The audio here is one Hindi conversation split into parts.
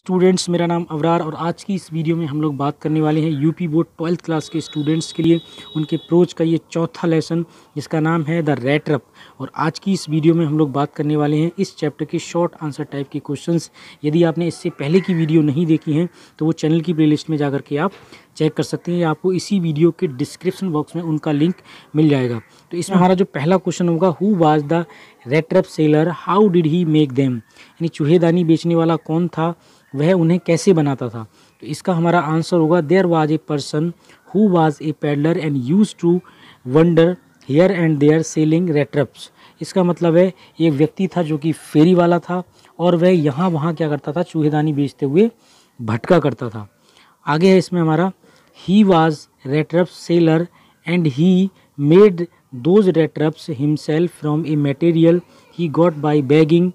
स्टूडेंट्स, मेरा नाम अवरार और आज की इस वीडियो में हम लोग बात करने वाले हैं यूपी बोर्ड 12th क्लास के स्टूडेंट्स के लिए उनके प्रोज का ये चौथा लेसन जिसका नाम है द रैट-रैप। और आज की इस वीडियो में हम लोग बात करने वाले हैं इस चैप्टर के शॉर्ट आंसर टाइप के क्वेश्चंस। यदि आपने इससे पहले की वीडियो नहीं देखी हैं तो वो चैनल की प्लेलिस्ट में जाकर के आप चेक कर सकते हैं या आपको इसी वीडियो के डिस्क्रिप्शन बॉक्स में उनका लिंक मिल जाएगा। तो इसमें हमारा जो पहला क्वेश्चन होगा, who was the rattrap seller, how did he make them, यानी चूहेदानी बेचने वाला कौन था, वह उन्हें कैसे बनाता था। तो इसका हमारा आंसर होगा, there was a person who was a peddler and used to wander here and there selling rattraps. इसका मतलब है एक व्यक्ति था जो कि फेरी वाला था और वह यहाँ वहाँ क्या करता था, चूहेदानी बेचते हुए भटका करता था। आगे है इसमें हमारा, he was rattrap seller and he made those rattraps himself from a material he got by begging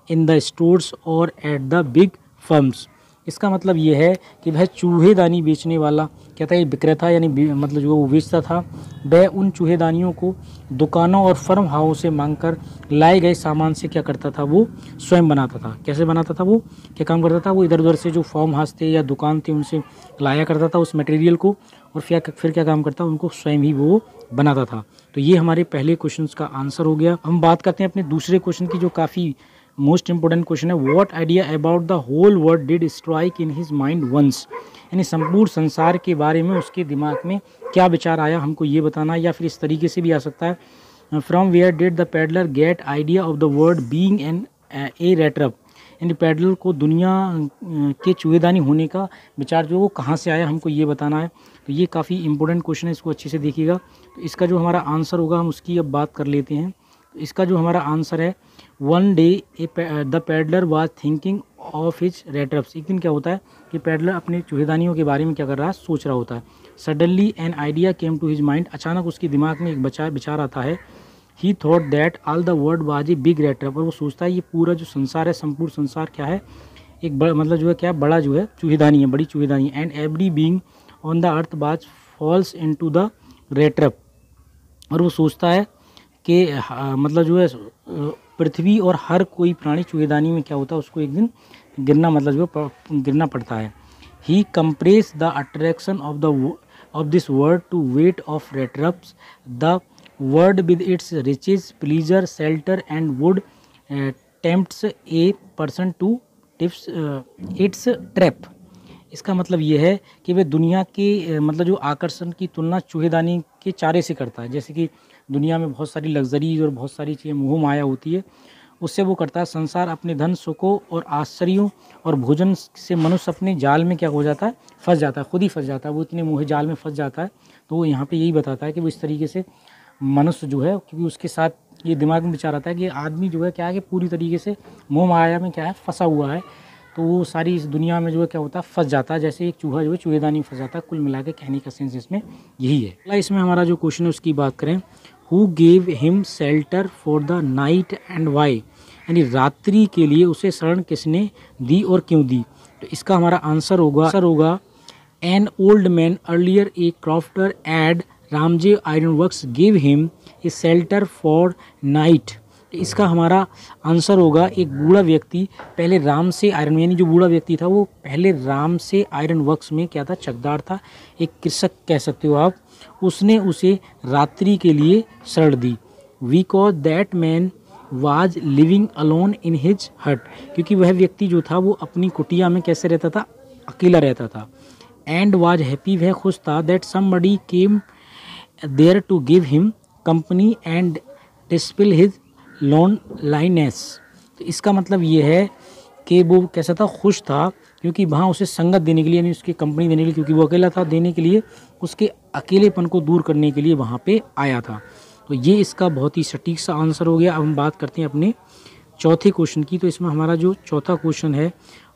in the stores और एट द बिग फर्म्स। इसका मतलब ये है कि वह चूहेदानी बेचने वाला क्या था, ये विक्रेता यानी मतलब जो वो बेचता था, वह उन चूहेदानियों को दुकानों और फर्म हाउस से मांगकर लाए गए सामान से क्या करता था, वो स्वयं बनाता था। कैसे बनाता था, वो क्या काम करता था, वो इधर उधर से जो फार्म हाउस थे या दुकान थे उनसे लाया करता था उस मटेरियल को और फिर क्या काम करता, उनको स्वयं ही वो बनाता था। तो ये हमारे पहले क्वेश्चन का आंसर हो गया। हम बात करते हैं अपने दूसरे क्वेश्चन की जो काफ़ी मोस्ट इंपॉर्टेंट क्वेश्चन है, what idea about the whole world did strike in his mind once, यानी संपूर्ण संसार के बारे में उसके दिमाग में क्या विचार आया, हमको ये बताना है। या फिर इस तरीके से भी आ सकता है, from where did the peddler get idea of the word being an a rattrap, यानी पैडलर को दुनिया के चूहेदानी होने का विचार जो वो कहाँ से आया, हमको ये बताना है। तो ये काफ़ी इंपॉर्टेंट क्वेश्चन है, इसको अच्छे से देखिएगा। तो इसका जो हमारा आंसर होगा हम उसकी अब बात कर लेते हैं। तो इसका जो हमारा आंसर है, one day the peddler was thinking of his rat-raps. एक दिन क्या होता है कि पैडलर अपने चूहेदानियों के बारे में क्या कर रहा है, सोच रहा होता है। Suddenly an idea came to his mind, अचानक उसके दिमाग में एक विचार आता है। He thought that all the world was a big rattrap, और वो सोचता है ये पूरा जो संसार है, संपूर्ण संसार क्या है, एक बड़ा मतलब जो है क्या, बड़ा जो है चूहेदानी है, बड़ी चूहेदानी है। And every being on the earth was falls into the rat-rap, और वो सोचता है कि मतलब जो है पृथ्वी और हर कोई प्राणी चूहेदानी में क्या होता है, उसको एक दिन गिरना मतलब जो गिरना पड़ता है। He compress the attraction of this world to wait of rat traps, the world with its riches pleasure shelter and would tempts a person to tips its trap. इसका मतलब ये है कि वे दुनिया के मतलब जो आकर्षण की तुलना चूहेदानी के चारे से करता है। जैसे कि दुनिया में बहुत सारी लग्जरीज और बहुत सारी चीज़ें मोह माया होती है, उससे वो करता है संसार अपने धन सुखों और आश्चर्यों और भोजन से मनुष्य अपने जाल में क्या हो जाता है, फंस जाता है, खुद ही फंस जाता है, वो इतने मोह जाल में फंस जाता है। तो वो यहाँ पे यही बताता है कि वो इस तरीके से मनुष्य जो है, क्योंकि उसके साथ ये दिमाग में विचार आता है कि आदमी जो है क्या है कि पूरी तरीके से मोह माया में क्या है, फंसा हुआ है। तो वो सारी इस दुनिया में जो है क्या होता है, फंस जाता है, जैसे एक चूहा जो है चूहेदानी में फंस जाता है। कुल मिला के कहने का सेंस इसमें यही है। इसमें हमारा जो क्वेश्चन है उसकी बात करें, who gave him shelter for the night and why, यानी रात्रि के लिए उसे शरण किसने दी और क्यों दी। तो इसका हमारा आंसर होगा an old man earlier a crofter at Ramsjo iron works give him a shelter for night. इसका हमारा आंसर होगा, एक बूढ़ा व्यक्ति पहले राम से आयरन, यानी जो बूढ़ा व्यक्ति था वो पहले राम से आयरन वर्क्स में क्या था, चकदार था, एक कृषक कह सकते हो आप। उसने उसे रात्रि के लिए शरण दी। Because that man was living alone in his hut, क्योंकि वह व्यक्ति जो था वो अपनी कुटिया में कैसे रहता था, अकेला रहता था। एंड वाज हैप्पी, वह खुश था, that somebody came there to give him company and dispel his loneliness. तो इसका मतलब ये है कि वो कैसा था, खुश था, क्योंकि वहाँ उसे संगत देने के लिए, यानी उसकी कंपनी देने के लिए, क्योंकि वो अकेला था, देने के लिए, उसके अकेलेपन को दूर करने के लिए वहाँ पे आया था। तो ये इसका बहुत ही सटीक सा आंसर हो गया। अब हम बात करते हैं अपने चौथे क्वेश्चन की। तो इसमें हमारा जो चौथा क्वेश्चन है,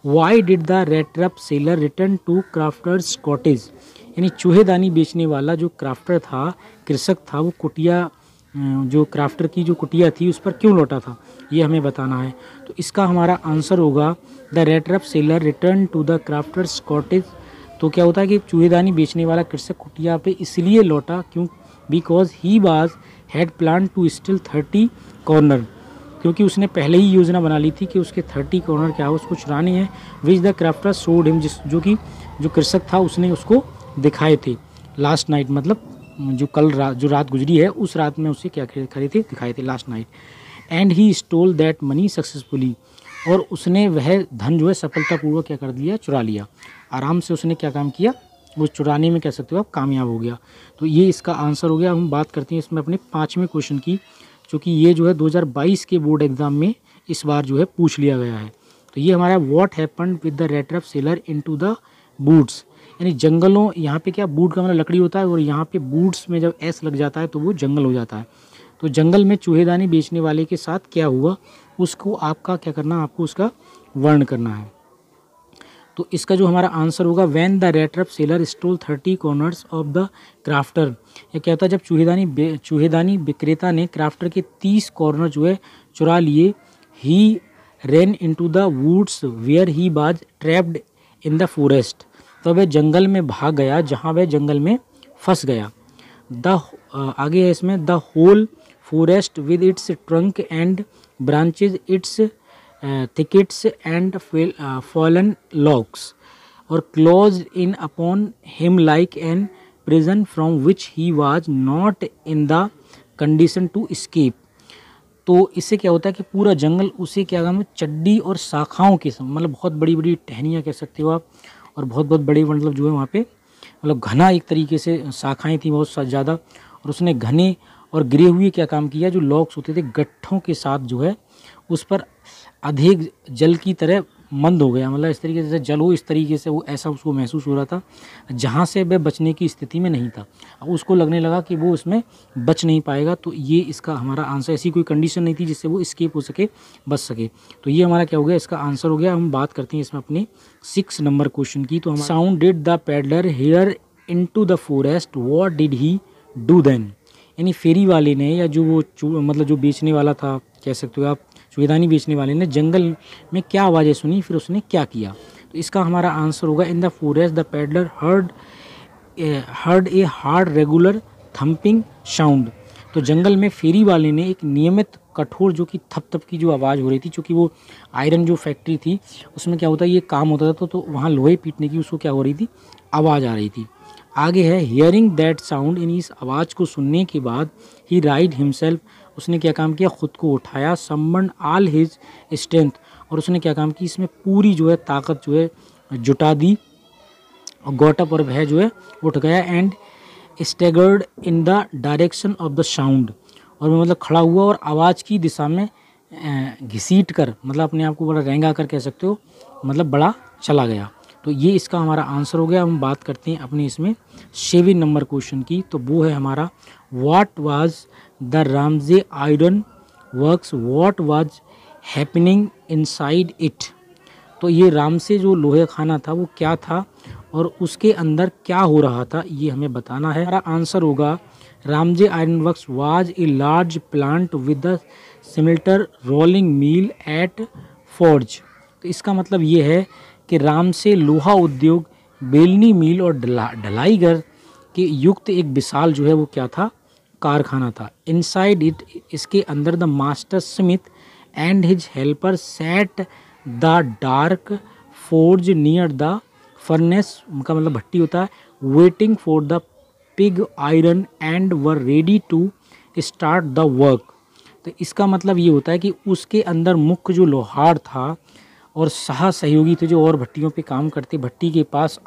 why did the rattrap seller return to crofter's cottage, यानी चूहेदानी बेचने वाला जो क्राफ्टर था, कृषक था, वो कुटिया जो क्राफ्टर की जो कुटिया थी उस पर क्यों लौटा था, ये हमें बताना है। तो इसका हमारा आंसर होगा, the rattrap seller return to the crofter's cottage. तो क्या होता है कि चूहेदानी बेचने वाला कृषक कुटिया पे इसलिए लौटा क्यों, because he was had plan to steal 30 corner, क्योंकि उसने पहले ही योजना बना ली थी कि उसके 30 कॉर्नर क्या हो उसको चुराने हैं, which the crafter showed him, जो कृषक था उसने उसको दिखाए थे लास्ट नाइट, मतलब जो रात गुजरी है उस रात में उसे क्या खरीदे दिखाए थे last night. And he stole that money successfully, और उसने वह धन जो है सफलतापूर्वक क्या कर दिया, चुरा लिया। आराम से उसने क्या काम किया, वो चुराने में कह सकते हो आप कामयाब हो गया। तो ये इसका आंसर हो गया। हम बात करते हैं इसमें अपने 5वें क्वेश्चन की, क्योंकि ये जो है 2022 के बोर्ड एग्जाम में इस बार जो है पूछ लिया गया है। तो ये हमारा what happened with the rattrap seller into the boots, यानी जंगलों, यहाँ पे क्या बूट का मतलब लकड़ी होता है, और यहाँ पे बूट्स में जब एस लग जाता है तो वो जंगल हो जाता है। तो जंगल में चूहेदानी बेचने वाले के साथ क्या हुआ, उसको आपका क्या करना, आपको उसका वर्ण करना है। तो इसका जो हमारा आंसर होगा, when the rattrap seller stole 30 kroner of the crofter, ये क्या होता है, जब चूहेदानी विक्रेता ने क्राफ्टर के 30 कॉर्नर जो है चुरा लिए। He ran into the woods where he was trapped in the forest, तो वह जंगल में भाग गया जहाँ वह जंगल में फंस गया। आगे है इसमें, the whole forest with its trunk and branches, its thickets and fallen logs, or closed in upon him like an prison from which he was not in the condition to escape। तो इससे क्या होता है कि पूरा जंगल उसे क्या काम है, चड्डी और शाखाओं के मतलब बहुत बड़ी बड़ी टहनियाँ कह सकते हो आप, और बहुत बहुत बड़े मतलब जो है वहाँ पे मतलब घना एक तरीके से शाखाएँ थी बहुत ज़्यादा, और उसने घने और गिरे हुए क्या काम किया, जो लॉग्स होते थे गट्ठों के साथ जो है उस पर अधिक जल की तरह मंद हो गया, मतलब इस तरीके से जल हो, इस तरीके से वो ऐसा उसको महसूस हो रहा था जहाँ से वह बचने की स्थिति में नहीं था। अब उसको लगने लगा कि वो उसमें बच नहीं पाएगा। तो ये इसका हमारा आंसर, ऐसी कोई कंडीशन नहीं थी जिससे वो एस्केप हो सके, बच सके। तो ये हमारा क्या हो गया, इसका आंसर हो गया। हम बात करते हैं इसमें अपने 6 नंबर क्वेश्चन की। तो हम sound did the peddler hear into the forest, what did he do then, यानी फेरी वाले ने या जो वो मतलब जो बेचने वाला था कह सकते हो आप, चूहेदानी बेचने वाले ने जंगल में क्या आवाज़ें सुनी, फिर उसने क्या किया। तो इसका हमारा आंसर होगा, इन the forest the peddler heard a hard regular thumping sound. तो जंगल में फेरी वाले ने एक नियमित कठोर जो कि थप थप की जो आवाज़ हो रही थी, क्योंकि वो आयरन जो फैक्ट्री थी उसमें क्या होता है, ये काम होता था, तो वहाँ लोहे पीटने की उसको क्या हो रही थी, आवाज़ आ रही थी। आगे है, हियरिंग दैट साउंड, इन इस आवाज़ को सुनने के बाद ही राइड हिमसेल्फ, उसने क्या काम किया, खुद को उठाया, समवन ऑल हिज स्ट्रेंथ, और उसने क्या काम की, इसमें पूरी जो है ताकत जो है जुटा दी, और गॉटअप और वह जो है उठ गया, and staggered in the direction of the sound, और वो मतलब खड़ा हुआ और आवाज़ की दिशा में घसीट कर, मतलब अपने आप को बड़ा रेंगा कर कह सकते हो, मतलब बड़ा चला गया। तो ये इसका हमारा आंसर हो गया। हम बात करते हैं अपने इसमें 7 नंबर क्वेश्चन की, तो वो है हमारा, what was the Ramsay iron works, what was happening inside it. तो ये रामसे जो लोहे खाना था वो क्या था और उसके अंदर क्या हो रहा था, ये हमें बताना है। हमारा आंसर होगा, Ramsjo iron works was a large plant with the similar rolling mill at forge. तो इसका मतलब ये है कि रामसे लोहा उद्योग, बेलनी मिल और ढलाई घर के युक्त एक विशाल जो है वो क्या था, कारखाना था। इनसाइड इट, इसके अंदर, the master smith and his helper sat the dark forge near the furnace, उनका मतलब भट्टी होता है, waiting for the pig iron and were ready to start the work. तो इसका मतलब ये होता है कि उसके अंदर मुख्य जो लोहार था और सहयोगी थे जो और भट्टियों पे काम करते, भट्टी के पास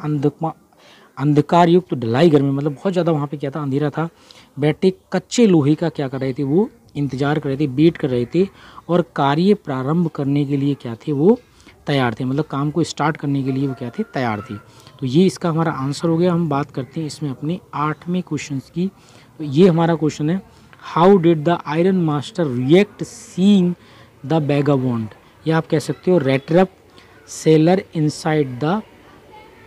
अंधकार युक्त ढलाई घर में, मतलब बहुत ज़्यादा वहाँ पे क्या था, अंधेरा था, बैठे कच्चे लोहे का क्या कर रहे थे, वो इंतजार कर रहे थे, वेट कर रहे थे, और कार्य प्रारंभ करने के लिए क्या थे, वो तैयार थे, मतलब काम को स्टार्ट करने के लिए वो क्या थे, तैयार थे। तो ये इसका हमारा आंसर हो गया। हम बात करते हैं इसमें अपने 8वें क्वेश्चन की। तो ये हमारा क्वेश्चन है, how did the iron master react seeing the vagabond, या आप कह सकते हो रेटरप सेलर इनसाइड द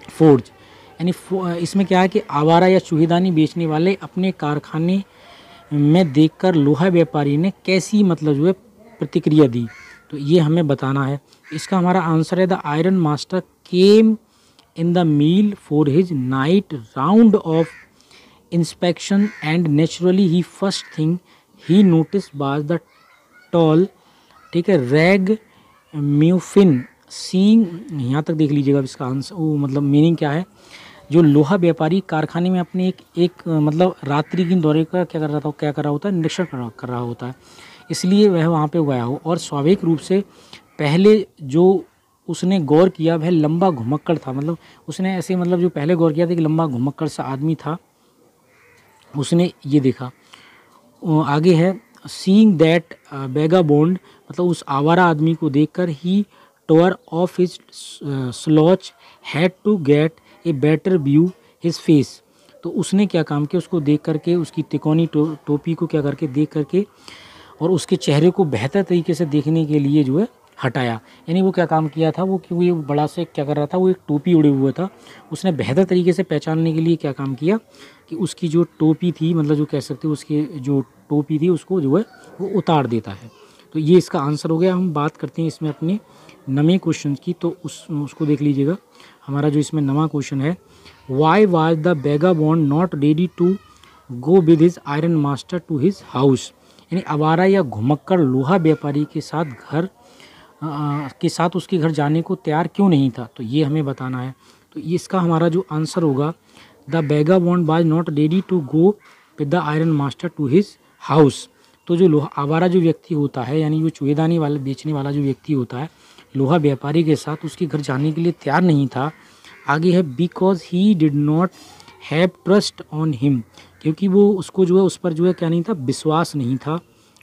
फोर्ज। यानी इसमें क्या है कि आवारा या चूहेदानी बेचने वाले अपने कारखाने में देखकर लोहा व्यापारी ने कैसी मतलब जो है प्रतिक्रिया दी, तो ये हमें बताना है। इसका हमारा आंसर है, the iron master came in the mill for his night round of inspection and naturally he first thing he notice was the tall ठीक है। रैग म्यूफिन सीइंग, यहाँ तक देख लीजिएगा इसका आंसर, वो मतलब मीनिंग क्या है। जो लोहा व्यापारी कारखाने में अपने एक मतलब रात्रि दिन दौरे का क्या कर रहा होता है, निरीक्षण कर रहा होता है, इसलिए वह वहाँ पे गया हो। और स्वाभाविक रूप से पहले जो उसने गौर किया वह लंबा घुमक्कड़ था, मतलब उसने ऐसे मतलब जो पहले गौर किया था कि लंबा घुमक्कड़ सा आदमी था, उसने ये देखा। आगे है सीइंग दैट बेगाबोंड, मतलब उस आवारा आदमी को देखकर he tore off his slouch hat to get a better view his face. तो उसने क्या काम किया, उसको देख करके उसकी तिकोनी टोपी को क्या करके देख करके और उसके चेहरे को बेहतर तरीके से देखने के लिए जो है हटाया। यानी वो क्या काम किया था, वो क्योंकि वो बड़ा से क्या कर रहा था, वो एक टोपी उड़े हुआ था, उसने बेहतर तरीके से पहचानने के लिए क्या काम किया कि उसकी जो टोपी थी, मतलब जो कह सकते हो उसकी जो टोपी थी उसको जो है वो उतार देता है। तो ये इसका आंसर हो गया। हम बात करते हैं इसमें अपने नवे क्वेश्चन की, तो उसको देख लीजिएगा। हमारा जो इसमें नवा क्वेश्चन है, why was the vagabond not ready to go with his iron master to his house. यानी आवारा या घुमक्कड़ लोहा व्यापारी के साथ उसके घर जाने को तैयार क्यों नहीं था, तो ये हमें बताना है। तो इसका हमारा जो आंसर होगा, the vagabond was not ready to go with the iron master to his house. तो जो लोहा आवारा जो व्यक्ति होता है, यानी जो चूहेदानी वाले बेचने वाला जो व्यक्ति होता है, लोहा व्यापारी के साथ उसके घर जाने के लिए तैयार नहीं था। आगे है because he did not have trust on him, क्योंकि वो उसको जो है उस पर जो है क्या नहीं था, विश्वास नहीं था,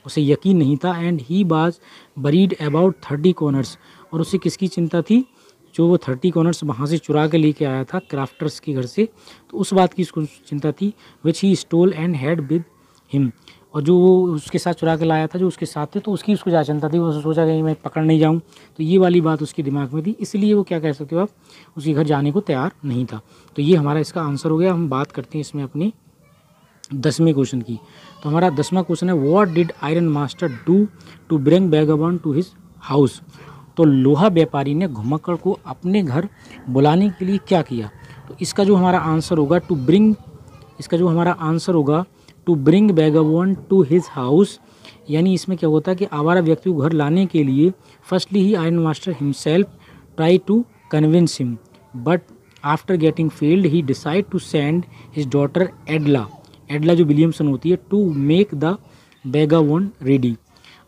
उसे यकीन नहीं था। एंड ही बाज बरीड अबाउट 30 कॉर्नर्स, और उसे किसकी चिंता थी, जो वो 30 कॉर्नर्स वहाँ से चुरा के लेके आया था क्राफ्टर्स के घर से, तो उस बात की उसको चिंता थी। Which he stole and had with him, और जो वो उसके साथ चुरा के लाया था, जो उसके साथ थे, तो उसकी उसको ज़्यादा चिंता थी, वो सोचा कि मैं पकड़ नहीं जाऊँ, तो ये वाली बात उसके दिमाग में थी, इसलिए वो क्या कह सकते हो आप, उसके घर जाने को तैयार नहीं था। तो ये हमारा इसका आंसर हो गया। हम बात करते हैं इसमें अपने 10वें क्वेश्चन की। तो हमारा 10वां क्वेश्चन है, what did iron master do to bring vagabond to his house. तो लोहा व्यापारी ने घुमक्कड़ को अपने घर बुलाने के लिए क्या किया। तो इसका जो हमारा आंसर होगा to bring vagabond to his house, यानी इसमें क्या होता है कि आवारा व्यक्ति को घर लाने के लिए firstly he iron master himself try to convince him, but after getting failed he decide to send his daughter Edla जो विलियमसन होती है, to make the vagabond ready.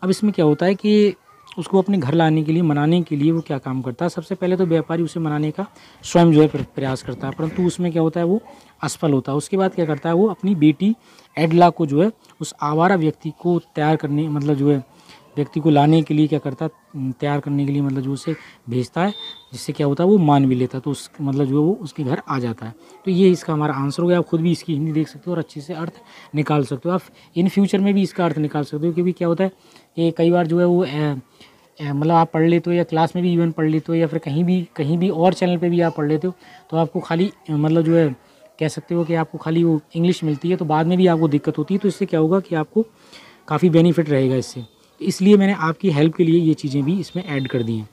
अब इसमें क्या होता है कि उसको अपने घर लाने के लिए, मनाने के लिए वो क्या काम करता है, सबसे पहले तो व्यापारी उसे मनाने का स्वयं जो है प्रयास करता है, परंतु उसमें क्या होता है, वो असफल होता है। उसके बाद क्या करता है, वो अपनी बेटी एडला को जो है उस आवारा व्यक्ति को तैयार करने, मतलब जो है व्यक्ति को लाने के लिए क्या करता है, तैयार करने के लिए मतलब जो उसे भेजता है, जिससे क्या होता है वो मान भी लेता है, तो उस मतलब जो है वो उसके घर आ जाता है। तो ये इसका हमारा आंसर हो गया। आप खुद भी इसकी हिंदी देख सकते हो और अच्छे से अर्थ निकाल सकते हो। आप इन फ्यूचर में भी इसका अर्थ निकाल सकते हो, क्योंकि क्या होता है कि कई बार जो है वो मतलब आप पढ़ लेते हो, या क्लास में भी इवन पढ़ लेते हो, या फिर कहीं भी और चैनल पे भी आप पढ़ लेते हो, तो आपको खाली मतलब जो है कह सकते हो कि आपको खाली वो इंग्लिश मिलती है, तो बाद में भी आपको दिक्कत होती है। तो इससे क्या होगा कि आपको काफ़ी बेनिफिट रहेगा इससे, इसलिए मैंने आपकी हेल्प के लिए ये चीज़ें भी इसमें ऐड कर दी हैं।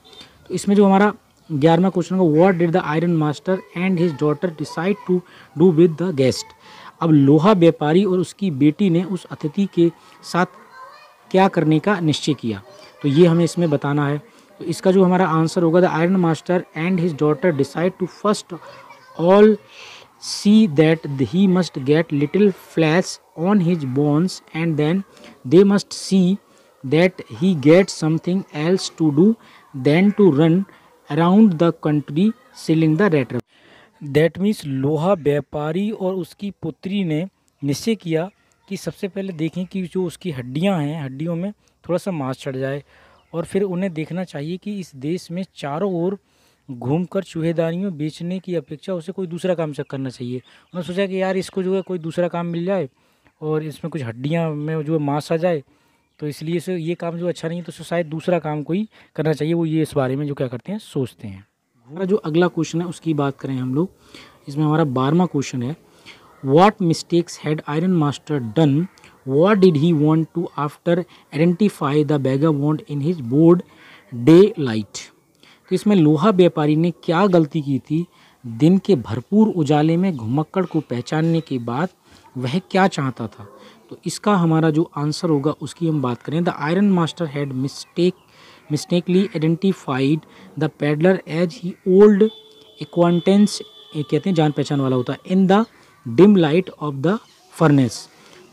तो इसमें जो हमारा 11वां क्वेश्चन होगा, what did the iron master and his daughter decide to do with the guest. अब लोहा व्यापारी और उसकी बेटी ने उस अतिथि के साथ क्या करने का निश्चय किया, तो ये हमें इसमें बताना है। तो इसका जो हमारा आंसर होगा, the iron master and his daughter decide to first all see that he must get little flesh on his bones, and then they must see that he gets something else to do than to run around the country selling the rat trap. That means लोहा व्यापारी और उसकी पुत्री ने निश्चय किया कि सबसे पहले देखें कि जो उसकी हड्डियां हैं, हड्डियों में थोड़ा सा मांस चढ़ जाए, और फिर उन्हें देखना चाहिए कि इस देश में चारों ओर घूमकर चूहेदानियों बेचने की अपेक्षा उसे कोई दूसरा काम करना चाहिए। उन्होंने सोचा कि यार इसको जो है कोई दूसरा काम मिल जाए और इसमें कुछ हड्डियां में जो है मांस आ जाए, तो इसलिए से ये काम जो अच्छा नहीं है, तो शायद दूसरा काम कोई करना चाहिए। वो ये इस बारे में जो क्या करते हैं, सोचते हैं। हमारा जो अगला क्वेश्चन है उसकी बात करें हम लोग, इसमें हमारा 12वां क्वेश्चन है, what mistakes had iron master done, what did he want to after identify the vagabond in his broad daylight. तो इसमें लोहा व्यापारी ने क्या गलती की थी, दिन के भरपूर उजाले में घुमक्कड़ को पहचानने के बाद वह क्या चाहता था। तो इसका हमारा जो आंसर होगा उसकी हम बात करें, the iron master had mistakenly identified the peddler as he old acquaintance, कहते हैं जान पहचान वाला होता है, in the dim light of the furnace.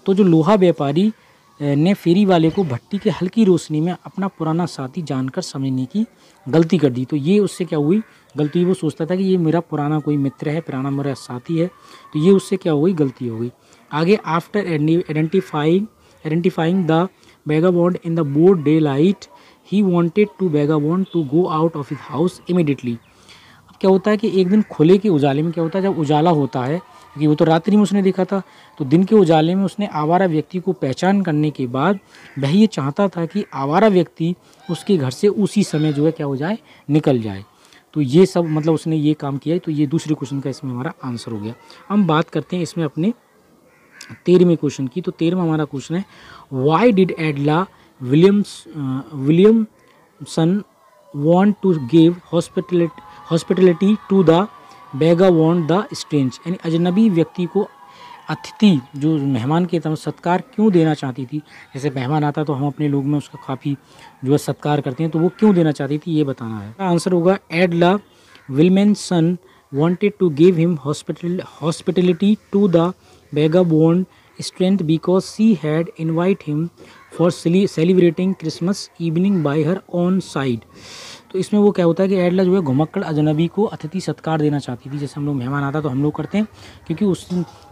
तो जो लोहा व्यापारी ने फेरी वाले को भट्टी के हल्की रोशनी में अपना पुराना साथी जानकर समझने की गलती कर दी। तो ये उससे क्या हुई गलती, वो सोचता था कि ये मेरा पुराना कोई मित्र है, पुराना मेरा साथी है, तो ये उससे क्या हो गई गलती हो गई। आगे after identifying the vagabond in the board daylight he wanted to vagabond to go out of his house immediately. अब क्या होता है कि एक दिन खुले के उजाले में क्या होता है, जब उजाला होता है, क्योंकि वो तो रात्रि में उसने देखा था, तो दिन के उजाले में उसने आवारा व्यक्ति को पहचान करने के बाद वह ये चाहता था कि आवारा व्यक्ति उसके घर से उसी समय जो है क्या हो जाए, निकल जाए। तो ये सब मतलब उसने ये काम किया है। तो ये दूसरे क्वेश्चन का इसमें हमारा आंसर हो गया। हम बात करते हैं इसमें अपने 13वें क्वेश्चन की। तो 13वां हमारा क्वेश्चन है, why did Edla Williamson want to give hospitality to the vagabond the strange, यानी अजनबी व्यक्ति को अतिथि जो मेहमान के तरह सत्कार क्यों देना चाहती थी। जैसे मेहमान आता तो हम अपने लोग में उसका काफ़ी जो है सत्कार करते हैं, तो वो क्यों देना चाहती थी ये बताना है। आंसर होगा एडला Williamson wanted to give him hospitality to the vagabond strength because she had invited him for celebrating Christmas evening by her own side। तो इसमें वो क्या होता है कि एडला जो है घुमक्कड़ अजनबी को अतिथि सत्कार देना चाहती थी। जैसे हम लोग मेहमान आता तो हम लोग करते हैं, क्योंकि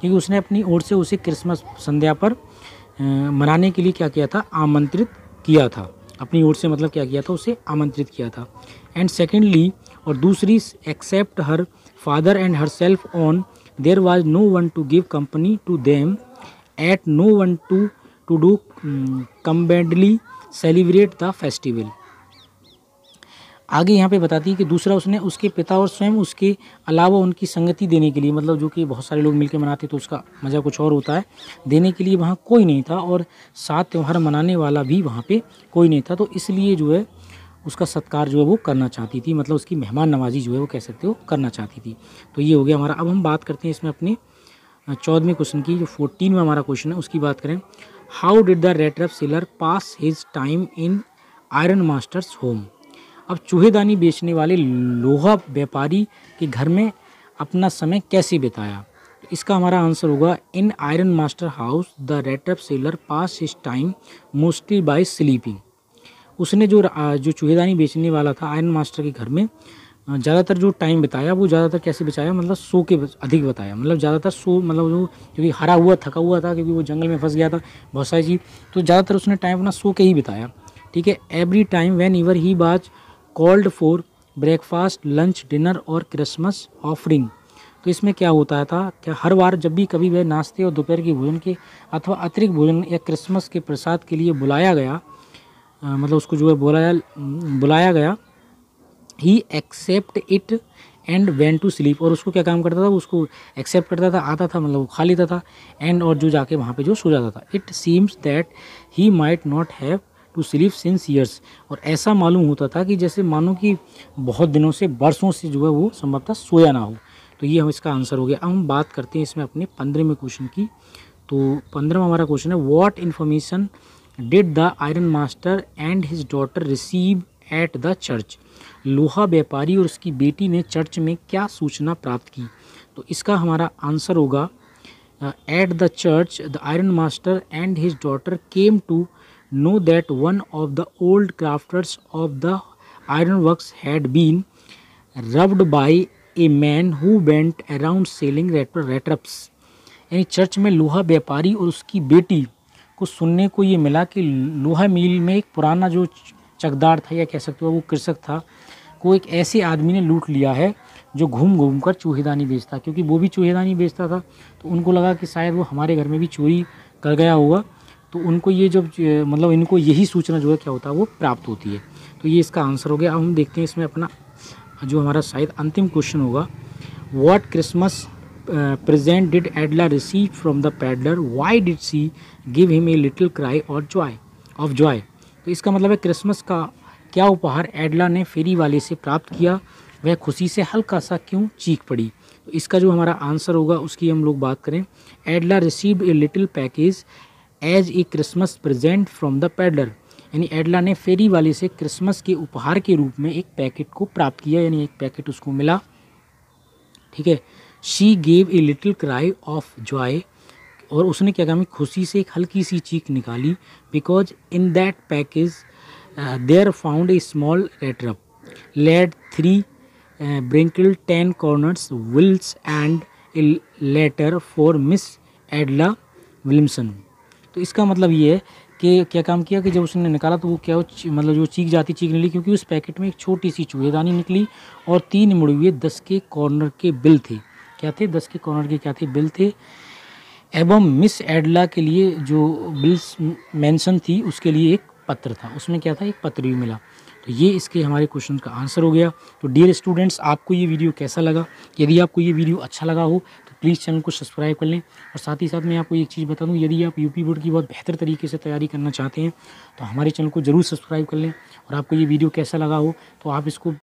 उसने अपनी ओर से उसे क्रिसमस संध्या पर मनाने के लिए क्या किया था, आमंत्रित किया था। अपनी ओर से मतलब क्या किया था, उसे आमंत्रित किया था। एंड सेकेंडली, और दूसरी, except her father and herself on, there was no one to give company to them at, no one to do combinedly celebrate the festival. आगे यहाँ पे बताती है कि दूसरा, उसने उसके पिता और स्वयं उसके अलावा उनकी संगति देने के लिए, मतलब जो कि बहुत सारे लोग मिलकर मनाते तो उसका मज़ा कुछ और होता है, देने के लिए वहाँ कोई नहीं था और साथ त्यौहार मनाने वाला भी वहाँ पे कोई नहीं था। तो इसलिए जो है उसका सत्कार जो है वो करना चाहती थी, मतलब उसकी मेहमान नवाजी जो है वो कह सकते हो करना चाहती थी। तो ये हो गया हमारा। अब हम बात करते हैं इसमें अपने 14वें क्वेश्चन की। जो 14 में हमारा क्वेश्चन है उसकी बात करें। How did the rattrap seller pass his time in iron master's home. अब चूहेदानी बेचने वाले लोहा व्यापारी के घर में अपना समय कैसे बिताया। तो इसका हमारा आंसर होगा, in iron master house the rattrap seller pass his time mostly by sleeping. उसने जो चूहेदानी बेचने वाला था आयरन मास्टर के घर में ज़्यादातर जो टाइम बिताया वो ज़्यादातर कैसे बिताया, मतलब सो के अधिक बताया, मतलब ज़्यादातर सो, मतलब जो क्योंकि हरा हुआ थका हुआ था, क्योंकि वो जंगल में फंस गया था बहुत सारी चीज़, तो ज़्यादातर उसने टाइम अपना सो के ही बिताया। ठीक है। Every time when ever he was called for breakfast, lunch, dinner और क्रिसमस ऑफरिंग। तो इसमें क्या होता था, क्या हर बार जब भी कभी वह नाश्ते और दोपहर के भोजन के अथवा अतिरिक्त भोजन या क्रिसमस के प्रसाद के लिए बुलाया गया, मतलब उसको जो है बुलाया गया, he accept it and went to sleep. और उसको क्या काम करता था, उसको एक्सेप्ट करता था, आता था, मतलब वो खा लेता था, एंड और जो जाके वहाँ पे जो सो जाता था। It seems that he might not have to sleep since years. और ऐसा मालूम होता था कि जैसे मानो कि बहुत दिनों से, वर्षों से जो है वो संभवतः सोया ना हो। तो ये हम इसका आंसर हो गया। अब हम बात करते हैं इसमें अपने 15वें क्वेश्चन की। तो 15वां हमारा क्वेश्चन है, what information did the iron master and his daughter receive at the church. लोहा व्यापारी और उसकी बेटी ने चर्च में क्या सूचना प्राप्त की। तो इसका हमारा आंसर होगा, at the church the iron master and his daughter came to know that one of the old crofters of the iron works had been robbed by a man who went around selling rattraps. यानी चर्च में लोहा व्यापारी और उसकी बेटी को सुनने को ये मिला कि लोहा मिल में एक पुराना जो चकदार था, या कह सकते हो वो कृषक था, को एक ऐसे आदमी ने लूट लिया है जो घूम घूम कर चूहेदानी बेचता, क्योंकि वो भी चूहेदानी बेचता था। तो उनको लगा कि शायद वो हमारे घर में भी चोरी कर गया होगा। तो उनको ये जब मतलब इनको यही सूचना जो है क्या होता है वो प्राप्त होती है। तो ये इसका आंसर हो गया। अब हम देखते हैं इसमें अपना जो हमारा शायद अंतिम क्वेश्चन होगा, what Christmas present did Adela receive from the peddler? Why did she give him a little cry or joy? तो इसका मतलब है क्रिसमस का क्या उपहार एडला ने फेरी वाले से प्राप्त किया, वह खुशी से हल्का सा क्यों चीख पड़ी। तो इसका जो हमारा आंसर होगा उसकी हम लोग बात करें, Edla received a little package as a Christmas present from the peddler. यानी एडला ने फेरी वाले से क्रिसमस के उपहार के रूप में एक पैकेट को प्राप्त किया, यानी एक पैकेट उसको मिला। ठीक है, she gave a little cry of Joy, और उसने क्या कहा, खुशी से एक हल्की सी चीख निकाली। Because in that package there found a small rattrap laid 3 wrinkle 10 kroner bills and a letter for Miss Edla Williamson. तो इसका मतलब ये है कि क्या काम किया कि जब उसने निकाला तो वो क्या मतलब जो चीख नहीं ली, क्योंकि उस पैकेट में एक छोटी सी चूहेदानी निकली और 3 मुड़े हुए 10 के कॉर्नर के बिल थे। क्या थे? 10 के कॉर्नर के क्या थे? बिल थे। एवं मिस एडला के लिए जो बिल्स मेंशन थी उसके लिए एक पत्र था, उसमें क्या था? एक पत्र भी मिला। तो ये इसके हमारे क्वेश्चन का आंसर हो गया। तो डियर स्टूडेंट्स, आपको ये वीडियो कैसा लगा? यदि आपको ये वीडियो अच्छा लगा हो तो प्लीज़ चैनल को सब्सक्राइब कर लें। और साथ ही साथ मैं आपको एक चीज़ बता दूं, यदि आप यूपी बोर्ड की बहुत बेहतर तरीके से तैयारी करना चाहते हैं तो हमारे चैनल को ज़रूर सब्सक्राइब कर लें। और आपको ये वीडियो कैसा लगा हो तो आप इसको